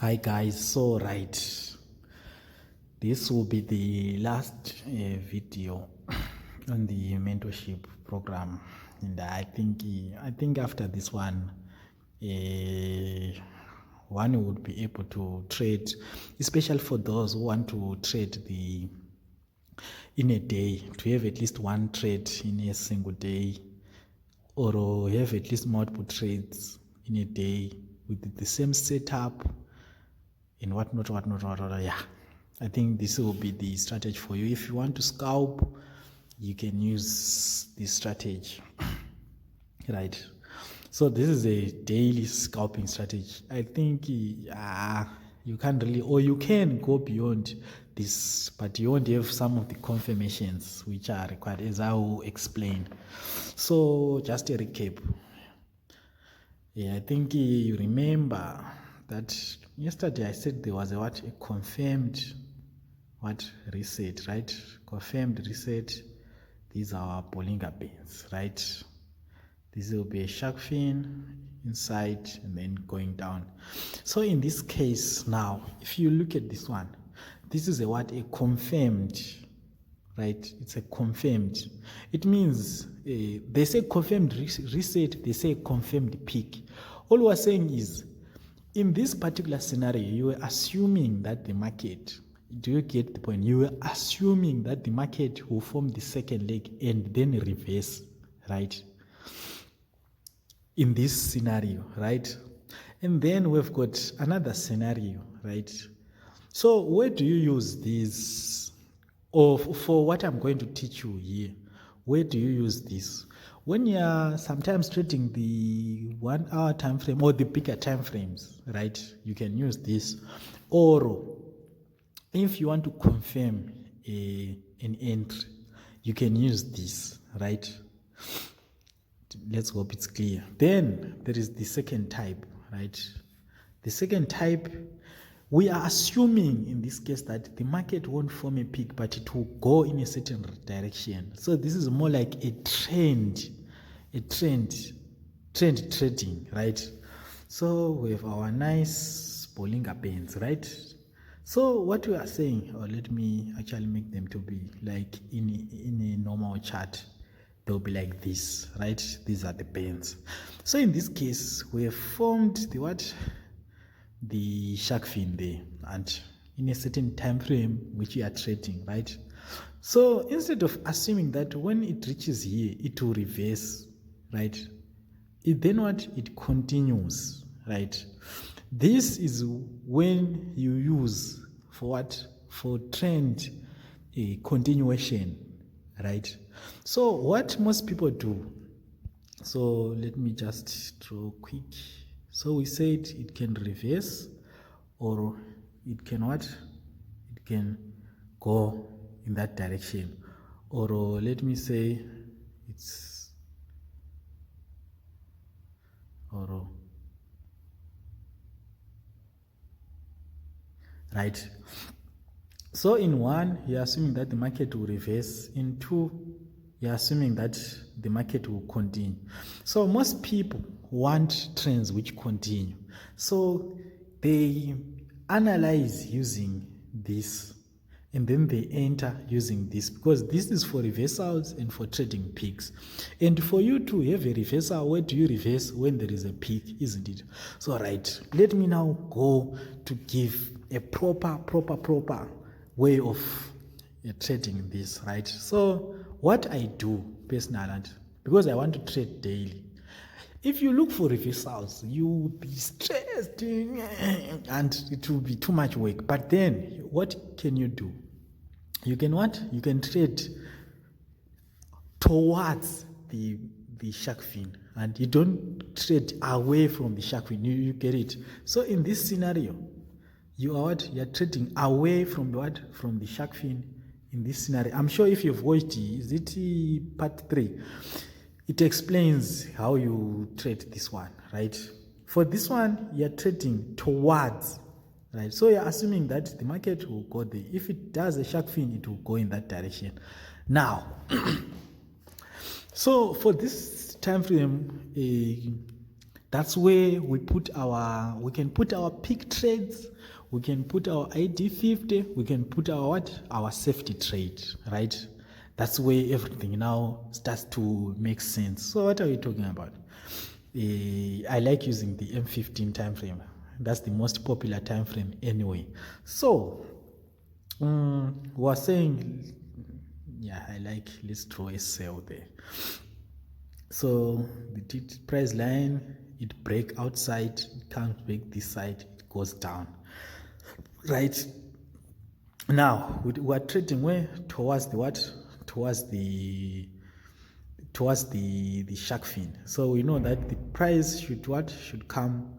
Hi guys, so right, this will be the last video on the mentorship program, and I think after this one, one would be able to trade, especially for those who want to trade in a day, to have at least one trade in a single day, or have at least multiple trades in a day with the same setup and whatnot. Yeah, I think this will be the strategy for you. If you want to scalp, you can use this strategy. Right. So this is a daily scalping strategy. I think you can't really, or you can go beyond this, but you won't have some of the confirmations which are required, as I will explain. So just a recap. Yeah, I think you remember that yesterday I said there was a confirmed reset, right? Confirmed reset. These are our Bollinger Bands, right? This will be a shark fin inside and then going down. So in this case now, if you look at this one, this is a confirmed, right? It's a confirmed. It means they say confirmed reset, they say confirmed peak. All we're saying is, in this particular scenario, you were assuming that the market, do you get the point? You were assuming that the market will form the second leg and then reverse, right? In this scenario, right? And then we've got another scenario, right? So where do you use this? Or for what I'm going to teach you here, where do you use this? When you're sometimes trading the 1 hour time frame or the bigger time frames, right? You can use this. Or if you want to confirm an entry, you can use this, right? Let's hope it's clear. Then there is the second type, right? The second type, we are assuming in this case that the market won't form a peak, but it will go in a certain direction. So this is more like a trend trading, right? So we have our nice Bollinger Bands, right? So what we are saying, or let me actually make them to be like in a normal chart. They'll be like this, right? These are the bands. So in this case, we have formed the shark fin there, and in a certain time frame which you are trading, right? So instead of assuming that when it reaches here, it will reverse, right? It continues, right? This is when you use for trend a continuation, right? So what most people do, so let me just draw quick. So we said it can reverse, or it can it can go in that direction, or let me say it's right. So in one, you're assuming that the market will reverse. In two, you're assuming that the market will continue. So most people want trends which continue. So they analyze using this, and then they enter using this, because this is for reversals and for trading peaks. And for you to have a reversal, where do you reverse? When there is a peak, isn't it? So right, let me now go to give a proper way of trading this, right? So what I do personally, because I want to trade daily, if you look for reversals, you will be stressed and it will be too much work. But then what can you do? You can trade towards the shark fin, and you don't trade away from the shark fin. You get it? So in this scenario, you're trading away from from the shark fin. In this scenario, I'm sure if you've watched part 3, it explains how you trade this one, right? For this one, you're trading towards, right? So you're assuming that the market will go there. If it does a shark fin, it will go in that direction. Now, so for this time frame, That's where we can put our peak trades, we can put our ID50, we can put our safety trade, right? That's where everything now starts to make sense. So what are we talking about? I like using the M15 time frame. That's the most popular time frame anyway. So we're saying, yeah, let's draw a cell there. So the price line, it break outside, it comes back this side, it goes down, right? Now we're trading where towards the what? Towards the shark fin. So we know that the price should come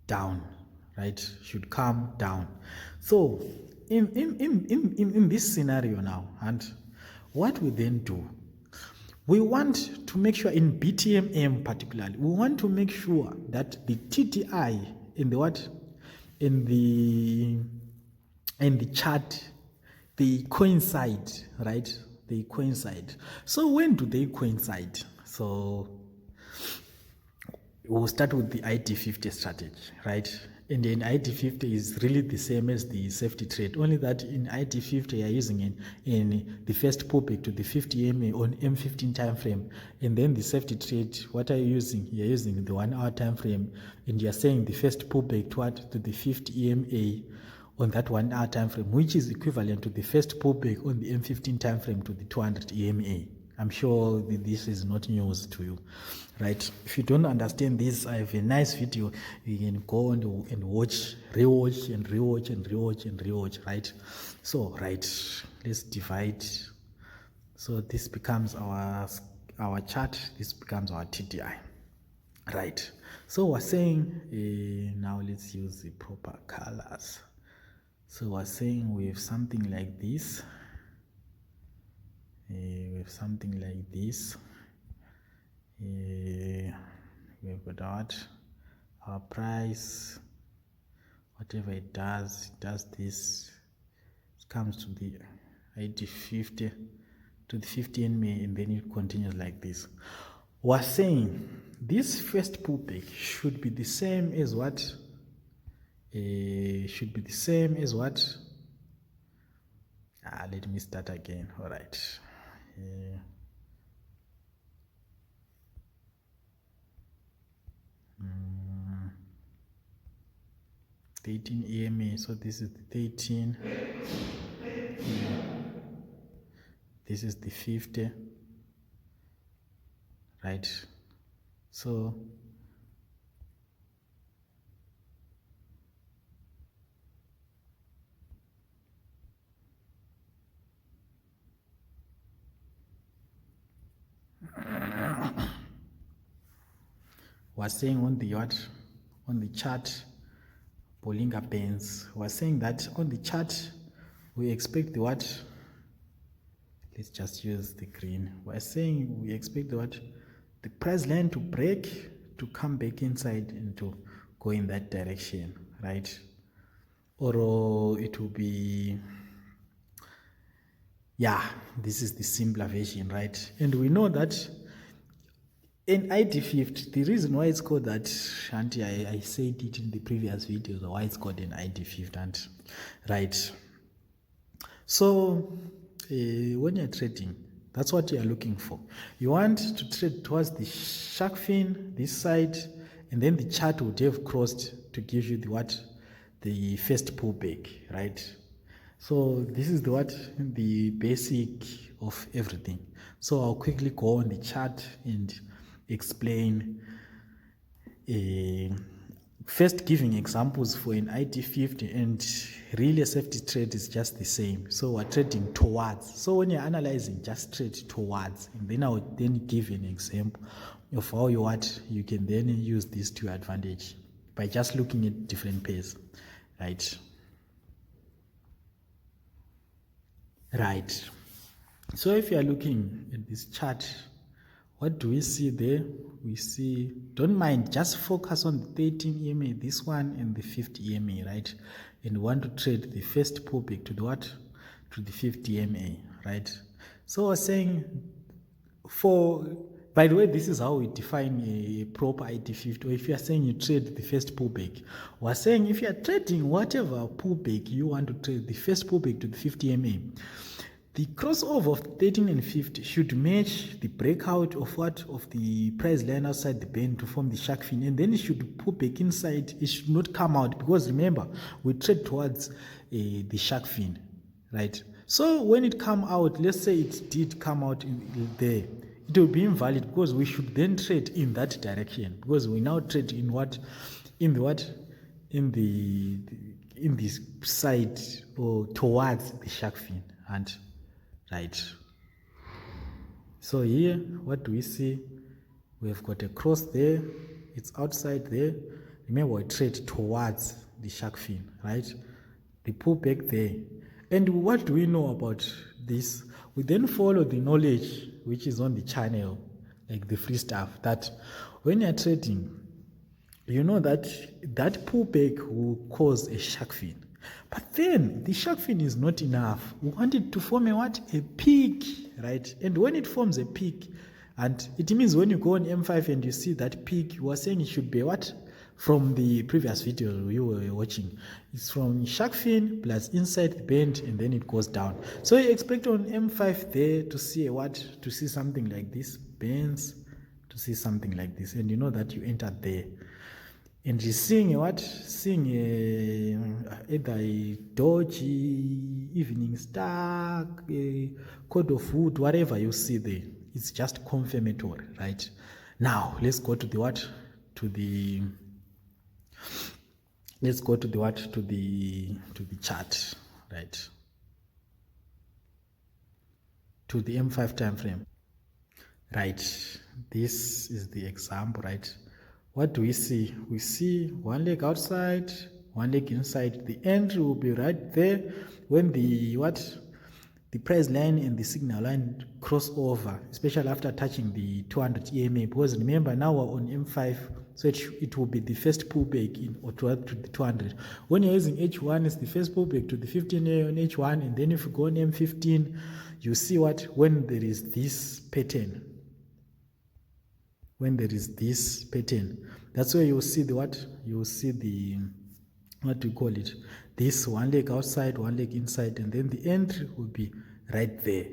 down, right? Should come down. So in this scenario now, and what we then do, we want to make sure in BTMM particularly, we want to make sure that the TTI in the chart, they coincide, right? They coincide. So when do they coincide? So we'll start with the ID50 strategy, right? And then ID50 is really the same as the safety trade, only that in ID50 you're using it in the first pullback to the 50 EMA on M15 time frame, and then the safety trade, what are you using? You're using the 1 hour time frame, and you're saying the first pullback to the 50 EMA on that 1 hour time frame, which is equivalent to the first pullback on the M15 time frame to the 200 EMA. I'm sure this is not news to you, right? If you don't understand this, I have a nice video. You can go and watch, rewatch and rewatch and rewatch and rewatch, right? So, right, let's divide. So this becomes our chart. This becomes our TTI, right? So we're saying, now let's use the proper colors. So we're saying we have something like this. With something like this, we've got our price, whatever it does this, it comes to the ID50 to the 15 May, and then it continues like this. We're saying this first pullback should be the same as what? Let me start again. All right. 13 EMA, so this is the 13, this is the 50, right? So we're saying on the chart, Bollinger Bands, we're saying that on the chart we expect the what? Let's just use the green. We're saying we expect the what? The price line to break, to come back inside and to go in that direction, right? Or it will be, yeah, this is the simpler version, right? And we know that in ID50, the reason why it's called that, Shanti, I said it in the previous videos, why it's called an ID50, right? So when you're trading, that's what you're looking for. You want to trade towards the shark fin, this side, and then the chart would have crossed to give you the first pullback, right? So this is the basic of everything. So I'll quickly go on the chart and explain, first giving examples for an ID50, and really a safety trade is just the same. So we're trading towards. So when you're analyzing, just trade towards, and then I would then give an example of how you can then use this to your advantage by just looking at different pairs, right? Right. So if you are looking at this chart, what do we see there? We see, don't mind, just focus on the 13 EMA, this one, and the 50 EMA, right? And we want to trade the first pullback to the what? To the 50 EMA, right? So we're saying for By the way, this is how we define a proper ID50. Or if you are saying you trade the first pullback, we're saying if you are trading whatever pullback you want to trade, the first pullback to the 50 MA, the crossover of 13 and 50 should match the breakout of what of the price line outside the band to form the shark fin, and then it should pull back inside. It should not come out, because remember we trade towards the shark fin, right? So when it come out, let's say it did come out there, it will be invalid, because we should then trade in that direction, because we now trade in this side, or towards the shark fin. And right, so here what do we see? We've got a cross there, it's outside there. Remember, we trade towards the shark fin, right? The pullback there. And what do we know about this? We then follow the knowledge which is on the channel, like the free stuff, that when you're trading, you know that pullback will cause a shark fin. But then the shark fin is not enough. We want it to form a peak, right? And when it forms a peak, and it means when you go on M5 and you see that peak, you are saying it should be what? From the previous video you were watching, it's from shark fin plus inside the band, and then it goes down. So you expect on M5 there to see to see something like this, bands, to see something like this, and you know that you entered there, and you're seeing either a doji, evening star, a code of wood, whatever you see there, it's just confirmatory, right? Now let's go to the chart, right? To the M5 time frame, right? This is the example, right? What do we see? We see one leg outside, one leg inside. The entry will be right there when the price line and the signal line cross over, especially after touching the 200 EMA, because remember now we're on M5, so it will be the first pullback to the 200. When you're using H1, it's the first pullback to the 15A on H1, and then if you go on M15, you see when there is this pattern. When there is this pattern, that's where you'll see what do you call it? This one leg outside, one leg inside, and then the entry will be right there.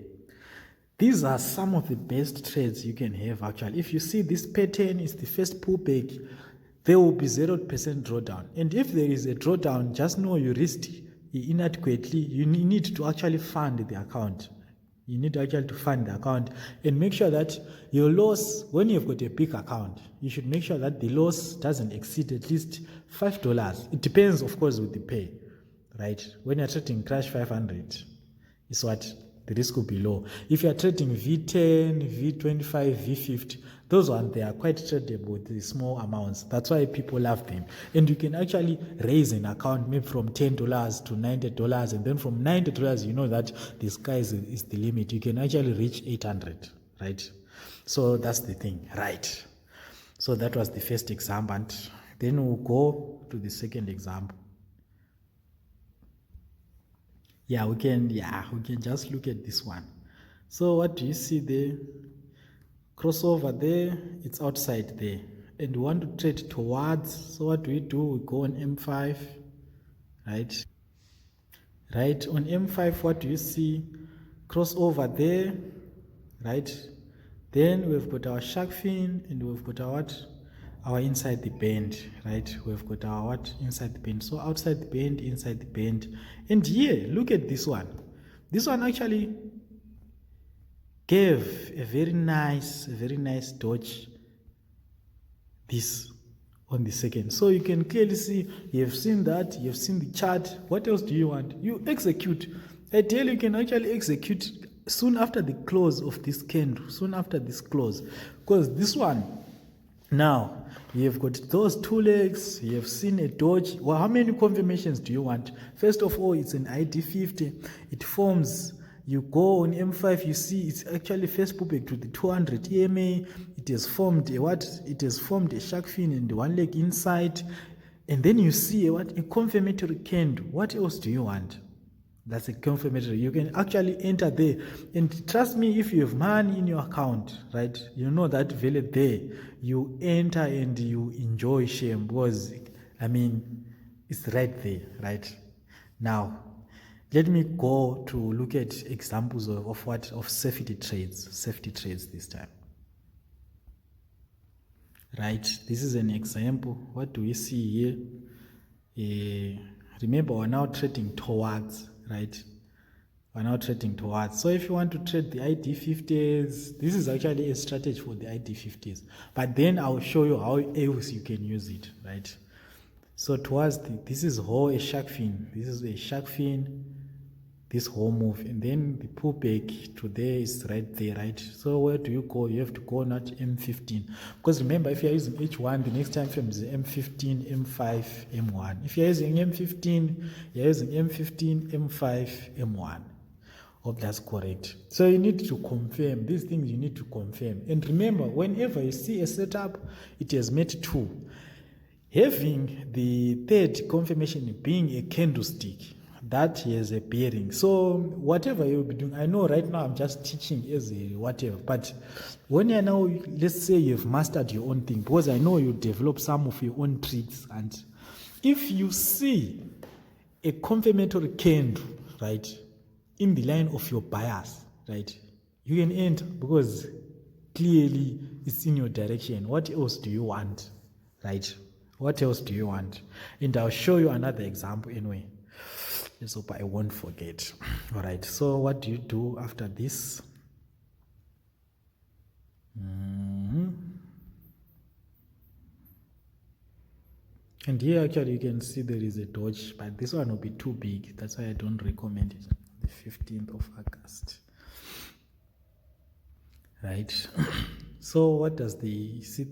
These are some of the best trades you can have actually. If you see this pattern is the first pullback, there will be 0% drawdown. And if there is a drawdown, just know you risked inadequately. You need to actually fund the account. You need actually to fund the account and make sure that your loss, when you've got a big account, you should make sure that the loss doesn't exceed at least $5. It depends, of course, with the pay, right? When you're trading Crash 500, it's the risk will be low. If you're trading V10, V25, V50, those ones, they are quite tradable with the small amounts. That's why people love them. And you can actually raise an account maybe from $10 to $90, and then from $90, you know that the sky is the limit. You can actually reach 800, right? So that's the thing, right? So that was the first example, and then we'll go to the second example. We can just look at this one. So what do you see there? Crossover there, it's outside there, and we want to trade towards. So what do? We go on M5, right? On M5, what do you see? Crossover there, right? Then we've got our shark fin, and we've got our inside the band, right? We've got our inside the band. So outside the band, inside the band. And here, look at this one. This one actually gave a very nice dodge this on the second. So you can clearly see, you have seen that, you have seen the chart. What else do you want? You execute. I tell you can actually execute soon after the close of this candle, soon after this close. Because this one, now, you have got those two legs, you have seen a dodge. Well, how many confirmations do you want? First of all, it's an ID50. It forms, you go on M5, you see it's actually first pullback to the 200 EMA. It has formed It has formed a shark fin and one leg inside. And then you see a confirmatory candle. What else do you want? That's a confirmatory. You can actually enter there. And trust me, if you have money in your account, right, you know that value there, you enter and you enjoy shame because, I mean, it's right there, right? Now, let me go to look at examples of safety trades this time. Right, this is an example. What do we see here? Remember, we're now trading towards, right? We're now trading towards. So if you want to trade the ID50s, this is actually a strategy for the ID50s. But then I'll show you how else you can use it, right? So towards this is a shark fin. This is a shark fin. This whole move, and then the pullback to there is right there, right? So where do you go? You have to go not M15, because remember, if you're using H1, the next time frame is M15, M5, M1. If you're using M15, you're using M15, M5, M1. Hope that's correct. So you need to confirm these things. You need to confirm, and remember, whenever you see a setup, it has made two, having the third confirmation being a candlestick. That has a bearing. So whatever you'll be doing, I know right now I'm just teaching as a whatever, but when you're now, let's say you've mastered your own thing, because I know you develop some of your own tricks, and if you see a confirmatory candle, right, in the line of your bias, right, you can enter because clearly it's in your direction. What else do you want, right? What else do you want? And I'll show you another example anyway. Let's hope I won't forget. All right, so what do you do after this? And here actually you can see there is a dodge, but this one will be too big. That's why I don't recommend it. The 15th of August. Right. So what does the sit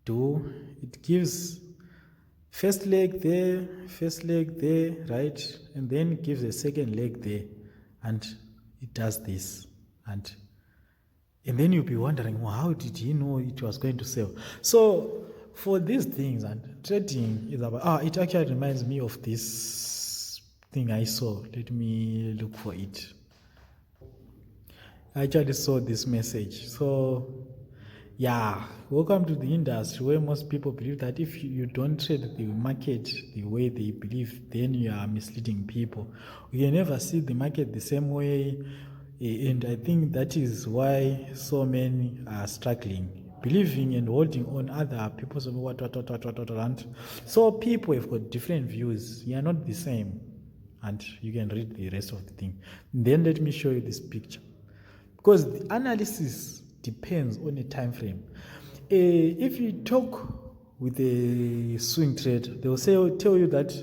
do? It gives first leg there, right? And then gives a second leg there, and it does this. And then you'll be wondering, well, how did he know it was going to sell? So for these things, and trading is about, it actually reminds me of this thing I saw. Let me look for it. I actually saw this message. So yeah, welcome to the industry where most people believe that if you don't trade the market the way they believe, then you are misleading people. You can never see the market the same way, and I think that is why so many are struggling, believing and holding on other people's what. So people have got different views. You are not the same, and you can read the rest of the thing. Then let me show you this picture, because the analysis depends on a time frame. If you talk with a swing trade, they will tell you that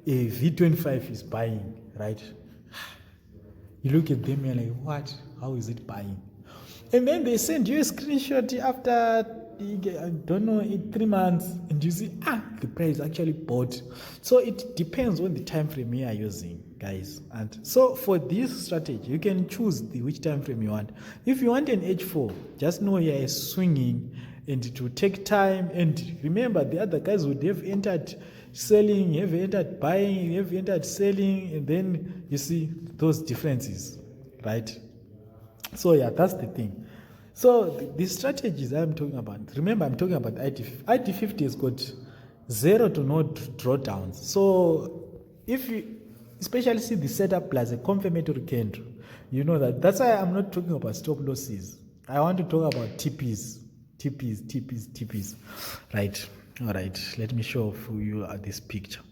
a V25 is buying, right? You look at them, you're like, what? How is it buying? And then they send you a screenshot after, I don't know, 3 months, and you see, the price actually bought. So it depends on the time frame you are using, guys. And so for this strategy, you can choose which time frame you want. If you want an H4, just know you are swinging, and it will take time. And remember, the other guys would have entered selling, have entered buying, have entered selling, and then you see those differences, right? So yeah, that's the thing. So the strategies I'm talking about, remember I'm talking about ID50. ID50 has got 0 to no drawdowns. So if you especially see the setup plus a confirmatory candle, you know that's why I'm not talking about stop losses. I want to talk about TPs. Right. All right. Let me show you this picture.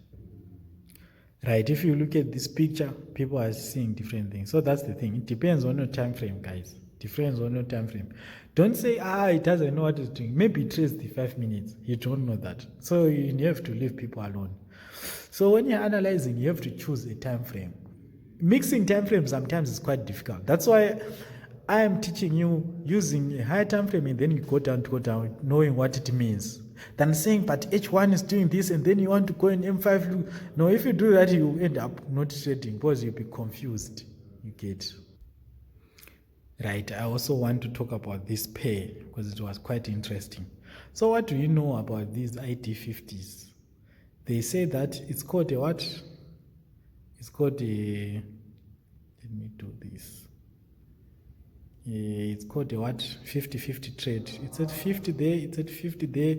Right, if you look at this picture, people are seeing different things. So that's the thing. It depends on your time frame, guys. Depends on your time frame. Don't say, it doesn't know what it's doing. Maybe it traces the 5 minutes. You don't know that. So you have to leave people alone. So when you're analyzing, you have to choose a time frame. Mixing time frames sometimes is quite difficult. That's why I am teaching you using a higher time frame, and then you go down, knowing what it means, than saying, but H1 is doing this, and then you want to go in M5. No, if you do that, you end up not trading because you'll be confused. You get. Right, I also want to talk about this pair because it was quite interesting. So what do you know about these ID50s? They say that it's called a what? It's called a, let me do this. It's called a what? 50-50 trade. It's at 50 there, it's at 50 there.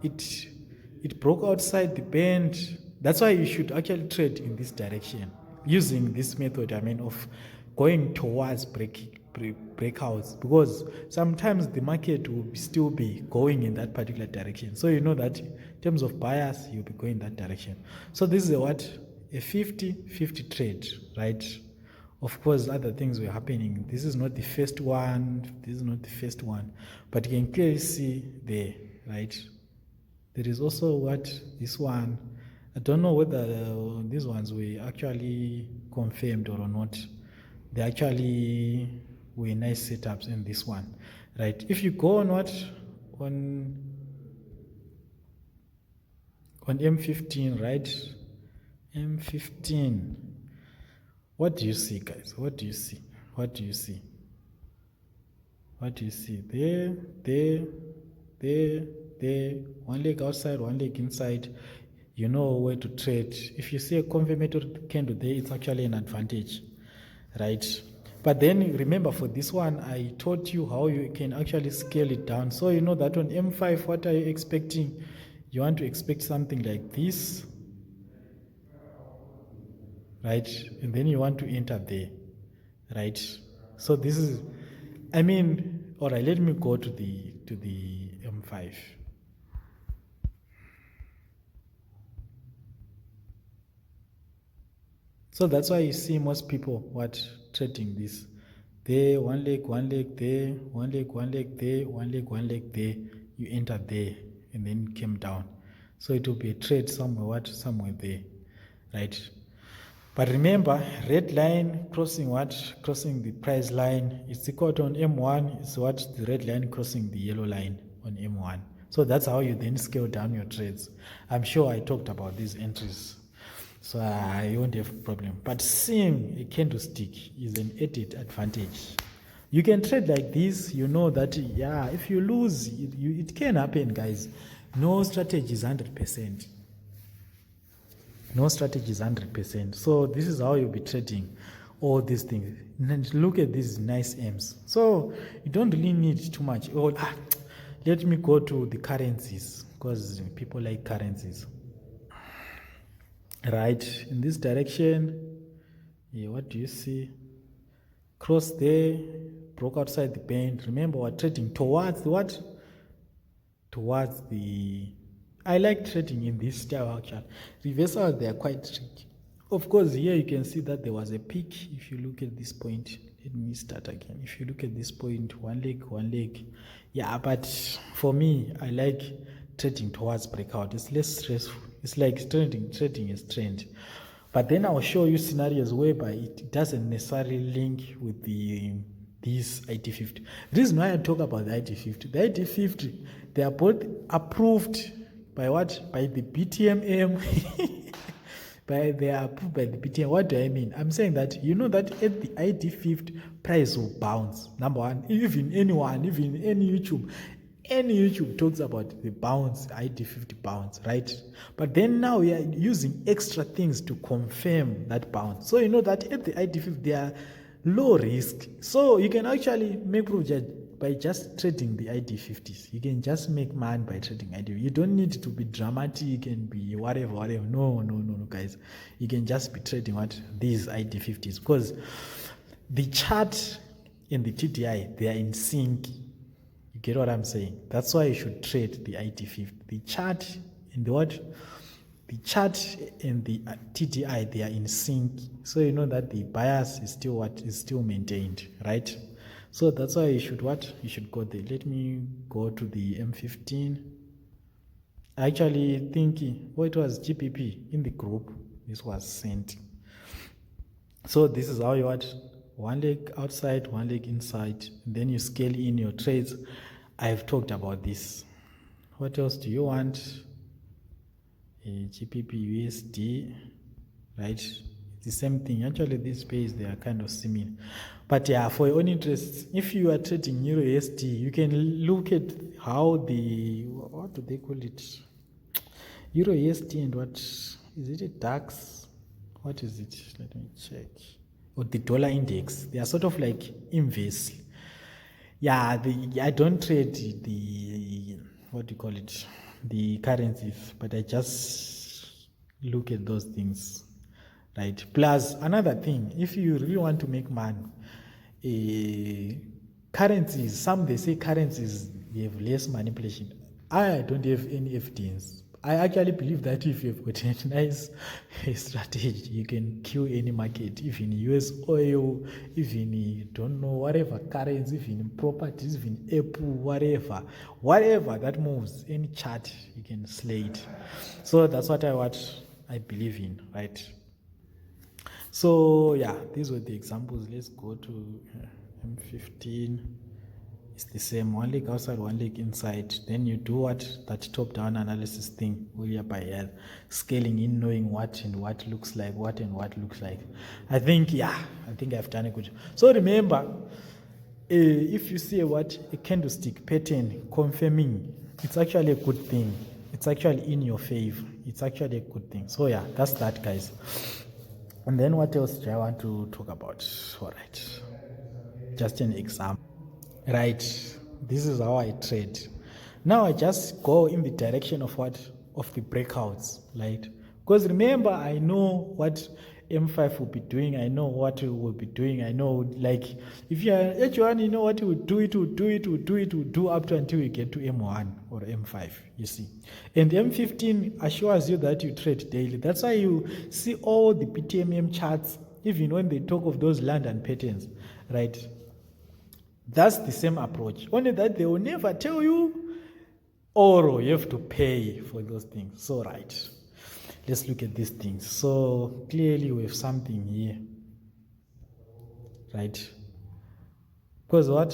It broke outside the band. That's why you should actually trade in this direction using this method, of going towards breakouts, because sometimes the market will still be going in that particular direction. So you know that in terms of buyers, you'll be going that direction. So this is a 50-50 trade, right? Of course, other things were happening. This is not the first one. This is not the first one. But you can clearly see there, right? There is also this one. I don't know whether these ones were actually confirmed or not. They actually were nice setups in this one, right? If you go on on M15, right? M15. What do you see, guys? What do you see? What do you see? What do you see? There. One leg outside, one leg inside. You know where to trade. If you see a confirmatory candle there, it's actually an advantage, right? But then remember, for this one, I taught you how you can actually scale it down. So you know that on M5, what are you expecting? You want to expect something like this, right? And then you want to enter there, right? So this is, all right, let me go to the M5. So that's why you see most people trading this. There, one leg there, one leg there, one leg there. You enter there and then came down. So it will be a trade somewhere there, right? But remember, red line crossing crossing the price line. It's equal to on M1. It's the red line crossing the yellow line on M1. So that's how you then scale down your trades. I'm sure I talked about these entries, so I won't have a problem. But seeing a candlestick is an added advantage. You can trade like this. You know that, if you lose, it can happen, guys. No strategy is 100%. No strategy is 100%. So this is how you'll be trading all these things. And look at these nice M's. So you don't really need too much. Let me go to the currencies, because people like currencies. Right, in this direction, what do you see? Cross there, broke outside the band. Remember, we're trading towards what? Towards the... I like trading in this style actually. Reversals, they are quite tricky. Of course, here you can see that there was a peak. If you look at this point, let me start again. If you look at this point, one leg. Yeah, but for me, I like trading towards breakout. It's less stressful. It's like trading is trend. But then I'll show you scenarios whereby it doesn't necessarily link with this IT50. The reason why I talk about the IT50, they are both approved by what? By the BTMM. They are approved by the BTM. What do I mean? I'm saying that you know that at the IT50, price will bounce. Number one, even any YouTube talks about the bounce, IT50 bounce, right? But then now we are using extra things to confirm that bounce. So you know that at the IT50, they are low risk. So you can actually make profit by just trading the IT50s. You can just make money by trading IT50. You don't need to be dramatic and be whatever. No, guys. You can just be trading these IT50s, because the chart and the TDI, they are in sync. You get what I'm saying? That's why you should trade the IT50. The chart and the chart and the TDI, they are in sync. So you know that the bias is still maintained, right? So that's why you should You should go there. Let me go to the M15. I actually think, it was GPP in the group. This was sent. So this is how you one leg outside, one leg inside. And then you scale in your trades. I've talked about this. What else do you want? GPP USD, right? It's the same thing. Actually, these pairs, they are kind of similar. But yeah, for your own interests, if you are trading Euro USD, you can look at how what do they call it? Euro USD and what is it, a DAX? what is it? Let me check. Or the dollar index. They are sort of like inverse. Yeah, I don't trade the, what do you call it, the currencies, but I just look at those things, right? Plus, another thing, if you really want to make money, currencies, some they say currencies, they have less manipulation. I don't have any evidence. I actually believe that if you've got a nice strategy, you can kill any market, even US oil, even, don't know, whatever currency, even properties, even Apple, whatever that moves, any chart, you can slay it. So that's what I believe in, right? So yeah, these were the examples. Let's go to M15. It's the same, one leg outside, one leg inside. Then you do that top-down analysis thing, whereby scaling in, knowing what and what looks like, what and what looks like. I think I've done a good job. So remember, if you see a candlestick pattern confirming, it's actually a good thing. It's actually in your favor. It's actually a good thing. So yeah, that's that, guys. And then what else do I want to talk about? All right, just an example. Right, this is how I trade. Now I just go in the direction of the breakouts, right? Because remember, I know what M5 will be doing. I know what it will be doing. I know, like, if you are H1, you know what it will do. It will do up to until you get to M1 or M5. You see, and M15 assures you that you trade daily. That's why you see all the PTMM charts, even when they talk of those London patterns, right? That's the same approach, only that they will never tell you, or you have to pay for those things. So right, let's look at these things. So clearly we have something here, right? Because what?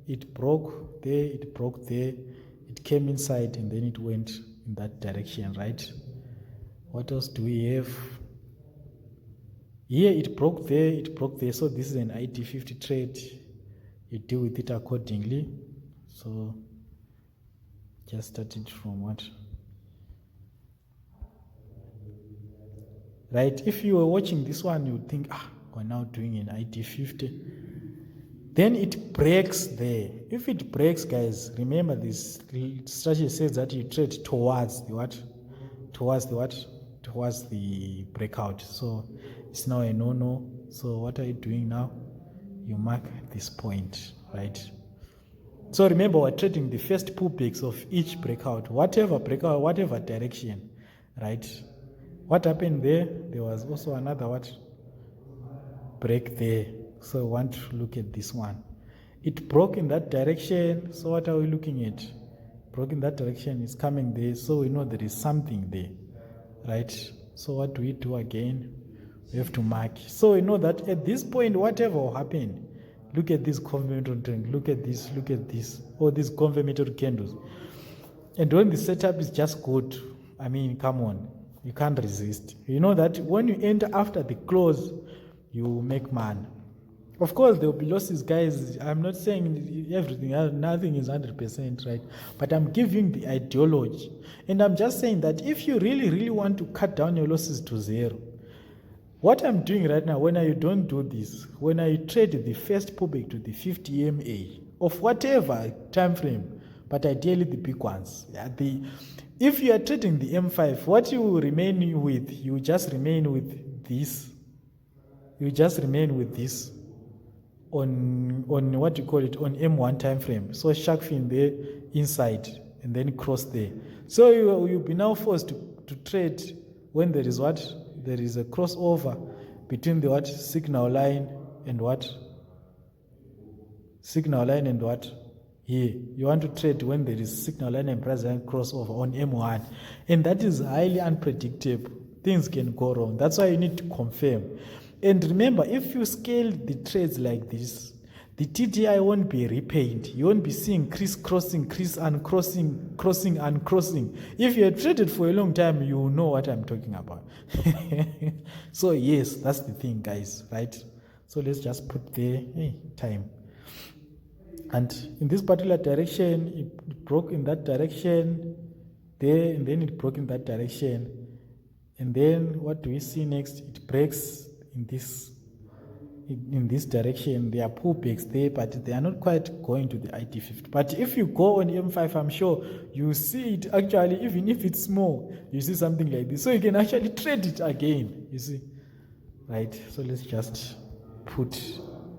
It broke there, it came inside, and then it went in that direction, right? What else do we have? Here it broke there, so this is an IT50 trade. You deal with it accordingly. So just started from what? Right, if you were watching this one, you would think, we're now doing an IT50. Then it breaks there. If it breaks, guys, remember this strategy says that you trade towards the what? Towards the breakout. So it's now a no. So what are you doing now? You mark this point, right? So remember, we're trading the first pullbacks of each breakout, whatever direction, right? What happened there? There was also another break there. So I want to look at this one. It broke in that direction. So what are we looking at? Broke in that direction, is coming there. So we know there is something there, right? So what do we do again? We have to mark. So we know that at this point, whatever will happen, look at this confirmatory trend, look at this, all these confirmatory candles. And when the setup is just good, I mean, come on, you can't resist. You know that when you enter after the close, you make money. Of course, there will be losses, guys. I'm not saying everything, nothing is 100%, right? But I'm giving the ideology. And I'm just saying that if you really, really want to cut down your losses to zero, what I'm doing right now, when I don't do this, when I trade the first pullback to the 50 MA of whatever time frame, but ideally the big ones. If you are trading the M5, what you remain with, you just remain with this. You just remain with this on what you call it, on M1 time frame. So shark fin there inside and then cross there. So you'll be now forced to trade when there is what? There is a crossover between the what? Signal line and what? Signal line and what? Here. You want to trade when there is signal line and price line crossover on M1. And that is highly unpredictable. Things can go wrong. That's why you need to confirm. And remember, if you scale the trades like this, the TDI won't be repaid. You won't be seeing crisscrossing, crossing, uncrossing. If you have traded for a long time, you know what I'm talking about. So yes, that's the thing, guys, right? So let's just put there, time. And in this particular direction, it broke in that direction there, and then it broke in that direction. And then what do we see next? It breaks in this direction. There are pullbacks there, but they are not quite going to the IT50. But if you go on M5, I'm sure you see it actually, even if it's small, you see something like this. So you can actually trade it again, you see. Right, so let's just put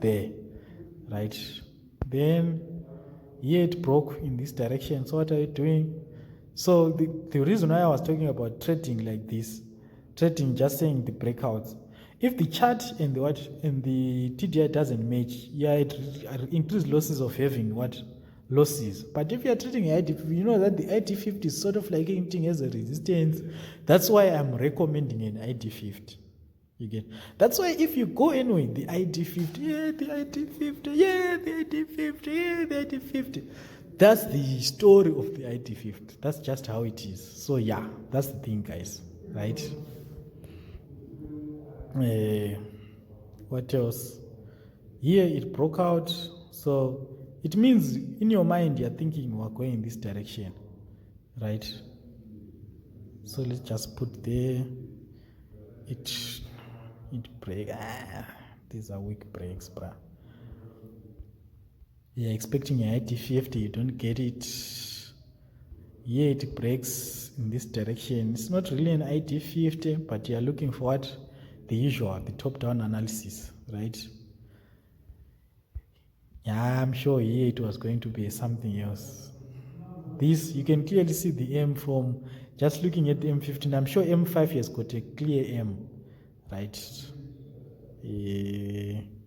there, right? Then here it broke in this direction. So what are you doing? So the reason why I was talking about trading like this, trading just saying the breakouts, if the chart and the TDI doesn't match, yeah, it increases losses of having what losses. But if you are trading IT50, you know that the IT50 is sort of like acting as a resistance. That's why I'm recommending an IT50. You get? That's why if you go anyway, the IT50, yeah, the IT50, yeah, the IT50, yeah, the IT50. That's the story of the IT50. That's just how it is. So yeah, that's the thing, guys. Right? What else? Here it broke out. So it means in your mind you're thinking we're going in this direction. Right? So let's just put there. It break. These are weak breaks, bruh. You're expecting a IT50, you don't get it. Here it breaks in this direction. It's not really an IT50, but you're looking for what? The usual, the top-down analysis, right? Yeah, I'm sure here it was going to be something else. This, you can clearly see the M from just looking at the M15. I'm sure M5 has got a clear M, right?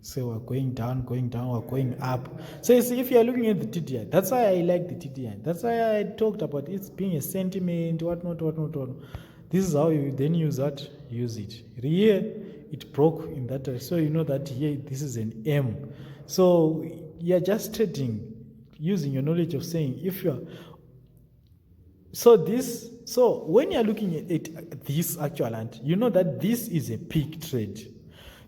So we're going down, we're going up. So you see, if you're looking at the TDI, that's why I like the TDI. That's why I talked about it being a sentiment, whatnot. This is how you then use that, use it. Here, it broke in that direction. So you know that here, this is an M. So you're just trading, using your knowledge of saying, if you're, so when you're looking at this actual hand, you know that this is a peak trade.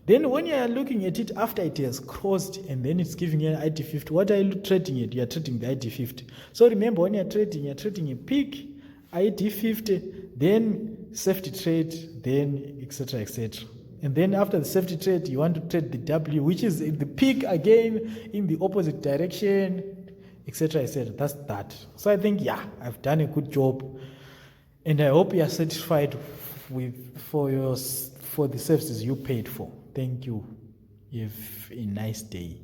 Then when you are looking at it after it has crossed and then it's giving you an IT50, what are you trading it? You are trading the IT50. So remember, when you're trading a peak, IT50, then safety trade, then etc. etc. And then after the safety trade, you want to trade the W, which is the peak again in the opposite direction, etc. etc. That's that. So I think, yeah, I've done a good job, and I hope you are satisfied for the services you paid for. Thank you. You have a nice day.